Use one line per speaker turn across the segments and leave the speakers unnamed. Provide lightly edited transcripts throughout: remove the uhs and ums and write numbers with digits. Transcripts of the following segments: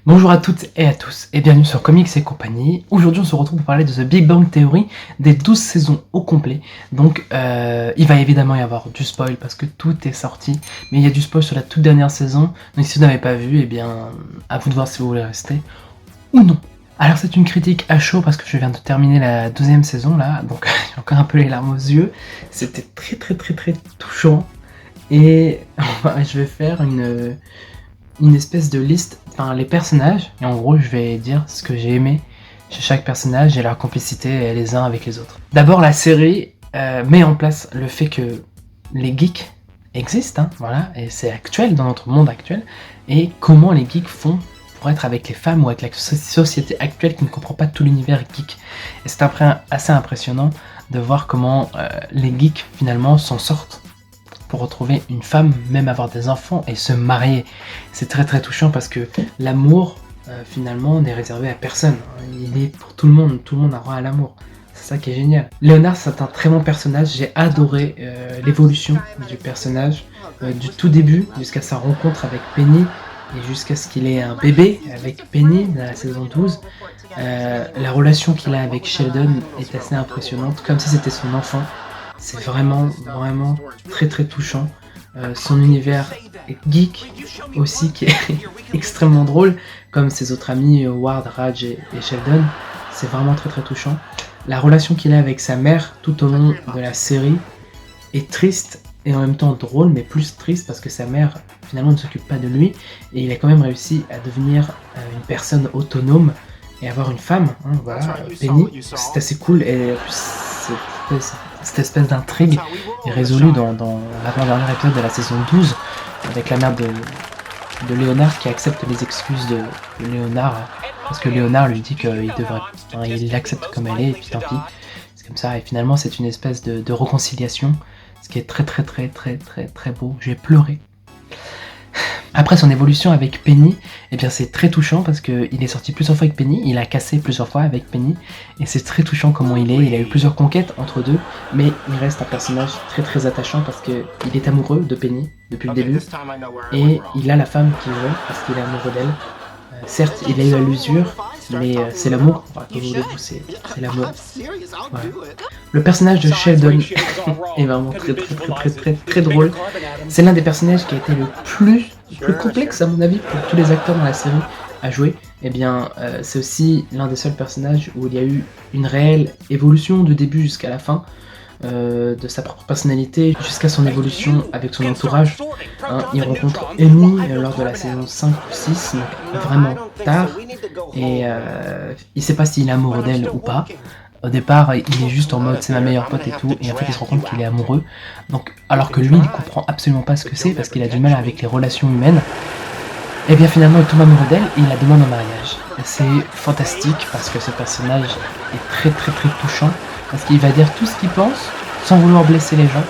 Bonjour à toutes et à tous et bienvenue sur Comics et compagnie. Aujourd'hui on se retrouve pour parler de The Big Bang Theory, des 12 saisons au complet. Donc il va évidemment y avoir du spoil parce que tout est sorti, mais il y a du spoil sur la toute dernière saison. Donc si vous n'avez pas vu, eh bien à vous de voir si vous voulez rester ou non. Alors c'est une critique à chaud parce que je viens de terminer la 12e saison là, donc j'ai encore un peu les larmes aux yeux. C'était très touchant et je vais faire une espèce de liste, enfin les personnages, et en gros je vais dire ce que j'ai aimé chez chaque personnage et leur complicité les uns avec les autres. D'abord la série met en place le fait que les geeks existent, hein, voilà, et c'est actuel dans notre monde actuel, et comment les geeks font pour être avec les femmes ou avec la société actuelle qui ne comprend pas tout l'univers geek. Et c'est après assez impressionnant de voir comment les geeks finalement s'en sortent pour retrouver une femme, même avoir des enfants et se marier. C'est très touchant parce que l'amour finalement n'est réservé à personne. Il est pour tout le monde a droit à l'amour. C'est ça qui est génial. Léonard, c'est un très bon personnage, j'ai adoré l'évolution du personnage, du tout début jusqu'à sa rencontre avec Penny et jusqu'à ce qu'il ait un bébé avec Penny dans la saison 12. La relation qu'il a avec Sheldon est assez impressionnante, comme si c'était son enfant. C'est vraiment très touchant. Son univers geek aussi qui est extrêmement drôle, comme ses autres amis Ward, Raj et Sheldon. C'est vraiment très touchant. La relation qu'il a avec sa mère tout au long de la série est triste et en même temps drôle, mais plus triste parce que sa mère finalement ne s'occupe pas de lui et il a quand même réussi à devenir une personne autonome et avoir une femme, hein, voilà, Penny. C'est assez cool et en plus cette espèce d'intrigue est résolue dans l'avant-dernier épisode de la saison 12 avec la mère de Léonard qui accepte les excuses de Léonard parce que Léonard lui dit qu'il devrait, enfin, il l'accepte comme elle est et puis tant pis, c'est comme ça. Et finalement c'est une espèce de réconciliation, ce qui est très beau. J'ai pleuré. Après son évolution avec Penny, eh bien c'est très touchant parce qu'il est sorti plusieurs fois avec Penny, il a cassé plusieurs fois avec Penny, et c'est très touchant comment il est. Il a eu plusieurs conquêtes entre deux, mais il reste un personnage très attachant parce qu'il est amoureux de Penny depuis le début, et il a la femme qu'il veut parce qu'il est amoureux d'elle. Certes, il a eu à l'usure, mais c'est l'amour, enfin, comme voulez-vous, c'est l'amour. Ouais. Le personnage de Sheldon est vraiment très drôle. C'est l'un des personnages qui a été le plus complexe à mon avis pour tous les acteurs dans la série à jouer. Eh bien, c'est aussi l'un des seuls personnages où il y a eu une réelle évolution du début jusqu'à la fin. De sa propre personnalité jusqu'à son évolution avec son entourage. Hein, il rencontre Amy lors de la saison 5 ou 6, donc vraiment tard, et il sait pas s'il est amoureux d'elle ou pas. Au départ, il est juste en mode c'est ma meilleure pote et tout, et en fait il se rend compte qu'il est amoureux. Donc, alors que lui, il comprend absolument pas ce que c'est parce qu'il a du mal avec les relations humaines. Et bien finalement, il tombe amoureux d'elle et il la demande en mariage. C'est fantastique parce que ce personnage est très touchant. Parce qu'il va dire tout ce qu'il pense sans vouloir blesser les gens.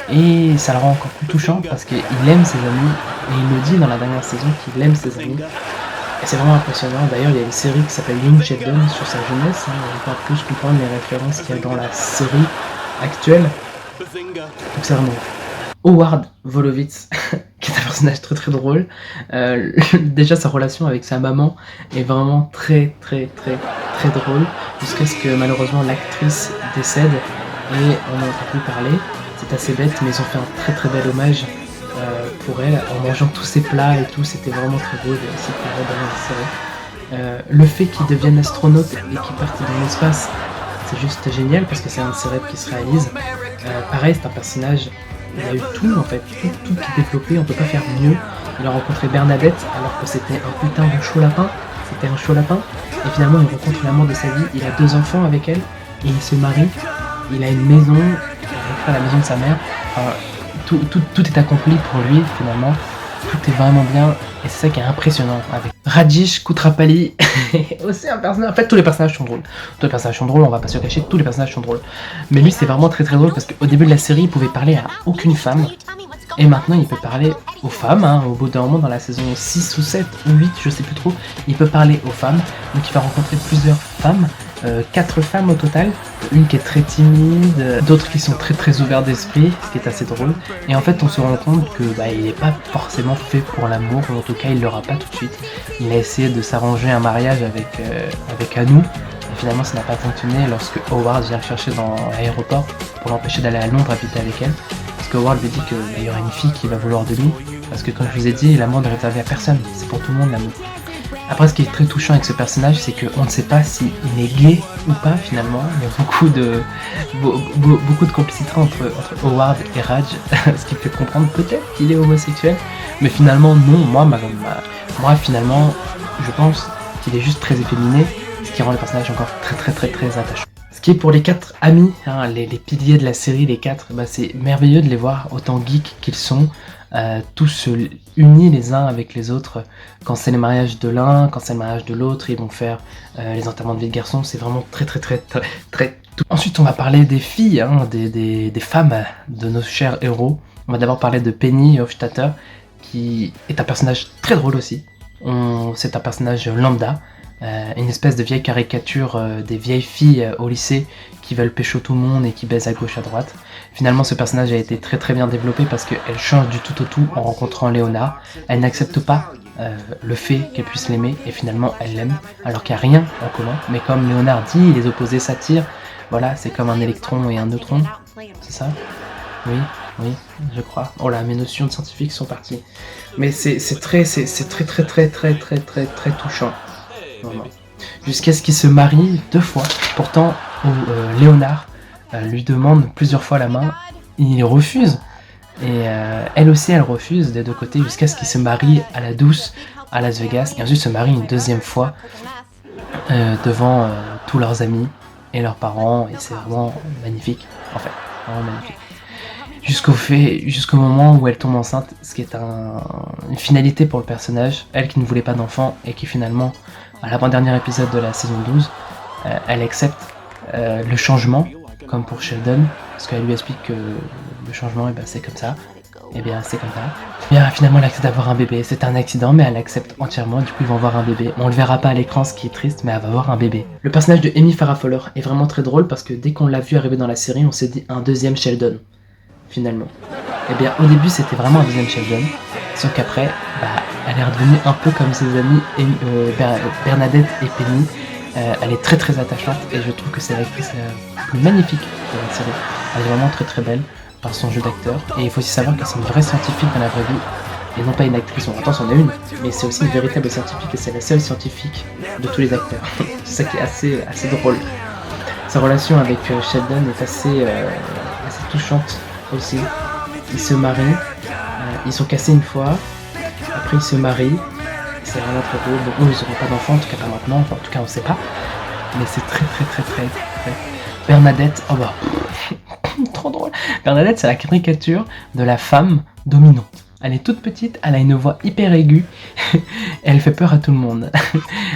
Et ça le rend encore plus touchant parce qu'il aime ses amis. Et il le dit dans la dernière saison qu'il aime ses amis. Et c'est vraiment impressionnant. D'ailleurs, il y a une série qui s'appelle Young Sheldon sur sa jeunesse. Hein, on peut plus comprendre les références qu'il y a dans la série actuelle. Donc c'est vraiment Howard Wolowitz, qui est un personnage très drôle. Déjà sa relation avec sa maman est vraiment très drôle, jusqu'à ce que malheureusement l'actrice décède et on n'en entend plus parler. C'est assez bête, mais ils ont fait un très bel hommage pour elle en mangeant tous ses plats et tout. C'était vraiment très beau de s'y pleurer dans la série. Le fait qu'ils deviennent astronautes et qu'ils partent dans l'espace, c'est juste génial parce que c'est un de ses rêves qui se réalise. Pareil, c'est un personnage, il a eu tout en fait, tout qui est développé, on peut pas faire mieux. Il a rencontré Bernadette alors que c'était un putain de chaud lapin. C'était un chaud lapin, et finalement il rencontre l'amour de sa vie, il a 2 enfants avec elle, et il se marie, il a une maison, il refait la maison de sa mère, enfin, tout est accompli pour lui finalement, tout est vraiment bien, et c'est ça qui est impressionnant avec Rajesh Kutrapali, aussi un personnage, en fait tous les personnages sont drôles, on va pas se cacher, tous les personnages sont drôles, mais lui c'est vraiment très drôle parce qu'au début de la série il pouvait parler à aucune femme, et maintenant il peut parler aux femmes, hein, au bout d'un moment dans la saison 6 ou 7 ou 8, je sais plus trop, il peut parler aux femmes, donc il va rencontrer plusieurs femmes, 4 femmes au total, une qui est très timide, d'autres qui sont très très ouvertes d'esprit, ce qui est assez drôle. Et en fait on se rend compte que il n'est pas forcément fait pour l'amour, ou en tout cas il l'aura pas tout de suite. Il a essayé de s'arranger un mariage avec Anu, et finalement ça n'a pas fonctionné lorsque Howard vient le chercher dans l'aéroport pour l'empêcher d'aller à Londres habiter avec elle. Parce que Howard lui dit qu'il y aura une fille qui va vouloir de lui, parce que comme je vous ai dit, l'amour n'est réservé à personne, c'est pour tout le monde l'amour. Après, ce qui est très touchant avec ce personnage, c'est qu'on ne sait pas s'il est gay ou pas finalement. Il y a beaucoup de complicité entre Howard et Raj, ce qui fait comprendre peut-être qu'il est homosexuel, mais finalement non. Moi finalement, je pense qu'il est juste très efféminé, ce qui rend le personnage encore très attachant. Ce qui est pour les 4 amis, hein, les piliers de la série, les 4, c'est merveilleux de les voir autant geeks qu'ils sont. Tous unis les uns avec les autres. Quand c'est le mariage de l'un, quand c'est le mariage de l'autre, ils vont faire les enterrements de vie de garçon. C'est vraiment très. Ensuite on va parler des filles, hein, des femmes de nos chers héros. On va d'abord parler de Penny Hofstadter, qui est un personnage très drôle aussi. C'est un personnage lambda, une espèce de vieille caricature des vieilles filles au lycée qui veulent pécho tout le monde et qui baisent à gauche à droite. Finalement, ce personnage a été très bien développé parce qu'elle change du tout au tout en rencontrant Léonard. Elle n'accepte pas le fait qu'elle puisse l'aimer et finalement elle l'aime alors qu'il n'y a rien en commun. Mais comme Léonard dit, les opposés s'attirent. Voilà, c'est comme un électron et un neutron. C'est ça ? Oui, je crois. Oh là, mes notions de scientifiques sont parties. Mais c'est très touchant. Vraiment. Jusqu'à ce qu'ils se marient 2 fois. Pourtant, Léonard lui demande plusieurs fois la main, il refuse, et elle aussi elle refuse des 2 côtés jusqu'à ce qu'ils se marient à la douce à Las Vegas, et ensuite se marient une 2e fois devant tous leurs amis et leurs parents, et c'est vraiment magnifique, en fait, vraiment magnifique. Jusqu'au moment où elle tombe enceinte, ce qui est une finalité pour le personnage, elle qui ne voulait pas d'enfant et qui finalement, à l'avant-dernier épisode de la saison 12, elle accepte le changement, comme pour Sheldon, parce qu'elle lui explique que le changement, c'est comme ça, c'est comme ça. Finalement elle accepte d'avoir un bébé, c'est un accident, mais elle accepte entièrement, du coup ils vont avoir un bébé. On le verra pas à l'écran, ce qui est triste, mais elle va avoir un bébé. Le personnage de Amy Farrah Fowler est vraiment très drôle, parce que dès qu'on l'a vu arriver dans la série, on s'est dit un 2e Sheldon, finalement. Au début c'était vraiment un 2e Sheldon, sauf qu'après, elle est redevenue un peu comme ses amies Bernadette et Penny. Elle est très attachante et je trouve que c'est l'actrice la plus magnifique de la série. Elle est vraiment très belle par son jeu d'acteur. Et il faut aussi savoir que c'est une vraie scientifique dans la vraie vie et non pas une actrice. Bon, attends, c'en est une, mais c'est aussi une véritable scientifique et c'est la seule scientifique de tous les acteurs. C'est ça qui est assez drôle. Sa relation avec Sheldon est assez touchante aussi. Ils se marient, ils sont cassés une fois, après ils se marient. C'est vraiment très beau. Bon, eux, ils n'auront pas d'enfants, en tout cas pas maintenant, enfin, en tout cas on sait pas. Mais c'est très. Bernadette, trop drôle. Bernadette, c'est la caricature de la femme dominante. Elle est toute petite, elle a une voix hyper aiguë, et elle fait peur à tout le monde.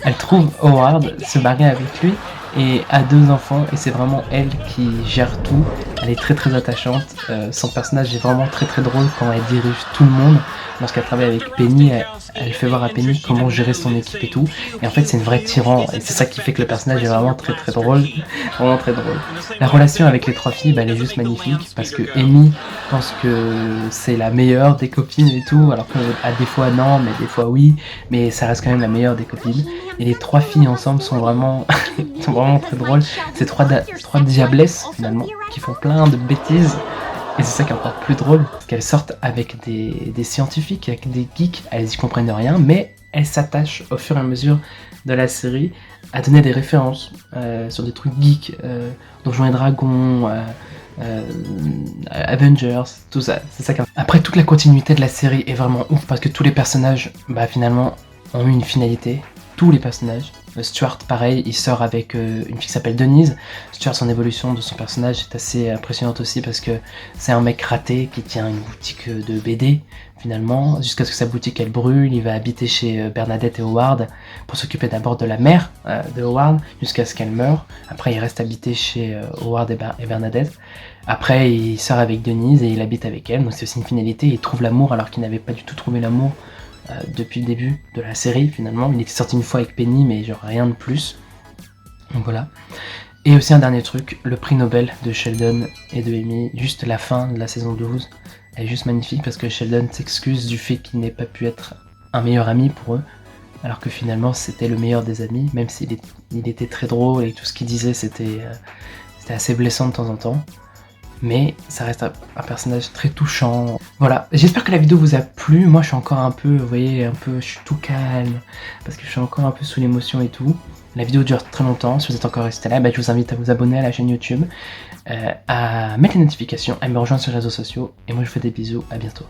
Elle trouve Howard se marier avec lui et a 2 enfants, et c'est vraiment elle qui gère tout. Elle est très attachante. Son personnage est vraiment très drôle quand elle dirige tout le monde. Lorsqu'elle travaille avec Penny, elle fait voir à Penny comment gérer son équipe et tout. Et en fait, c'est une vraie tyran. Et c'est ça qui fait que le personnage est vraiment très drôle. Vraiment très drôle. La relation avec les 3 filles, elle est juste magnifique. Parce que Amy pense que c'est la meilleure des copines et tout. Alors que des fois non, mais des fois oui. Mais ça reste quand même la meilleure des copines. Et les 3 filles ensemble sont vraiment très drôles. C'est 3 diablesses finalement qui font plein de bêtises. Et c'est ça qui est encore plus drôle, parce qu'elles sortent avec des scientifiques, avec des geeks, elles y comprennent rien, mais elles s'attachent au fur et à mesure de la série à donner des références sur des trucs geeks, Donjons et Dragons, Avengers, tout ça. C'est ça. Après, toute la continuité de la série est vraiment ouf, parce que tous les personnages, finalement, ont eu une finalité. Tous les personnages. Stuart, pareil, il sort avec une fille qui s'appelle Denise. Stuart, son évolution de son personnage est assez impressionnante aussi parce que c'est un mec raté qui tient une boutique de BD, finalement, jusqu'à ce que sa boutique elle brûle. Il va habiter chez Bernadette et Howard pour s'occuper d'abord de la mère de Howard jusqu'à ce qu'elle meure. Après, il reste habité chez Howard et Bernadette. Après, il sort avec Denise et il habite avec elle, donc c'est aussi une finalité. Il trouve l'amour alors qu'il n'avait pas du tout trouvé l'amour depuis le début de la série finalement. Il était sorti une fois avec Penny mais genre rien de plus. Donc voilà. Et aussi un dernier truc, le prix Nobel de Sheldon et de Amy, juste la fin de la saison 12, elle est juste magnifique parce que Sheldon s'excuse du fait qu'il n'ait pas pu être un meilleur ami pour eux, alors que finalement c'était le meilleur des amis, même s'il était très drôle et tout ce qu'il disait c'était assez blessant de temps en temps. Mais ça reste un personnage très touchant. Voilà, j'espère que la vidéo vous a plu. Moi je suis encore un peu, vous voyez, je suis tout calme, parce que je suis encore un peu sous l'émotion et tout. La vidéo dure très longtemps, si vous êtes encore resté là, je vous invite à vous abonner à la chaîne YouTube, à mettre les notifications, à me rejoindre sur les réseaux sociaux, et moi je vous fais des bisous, à bientôt.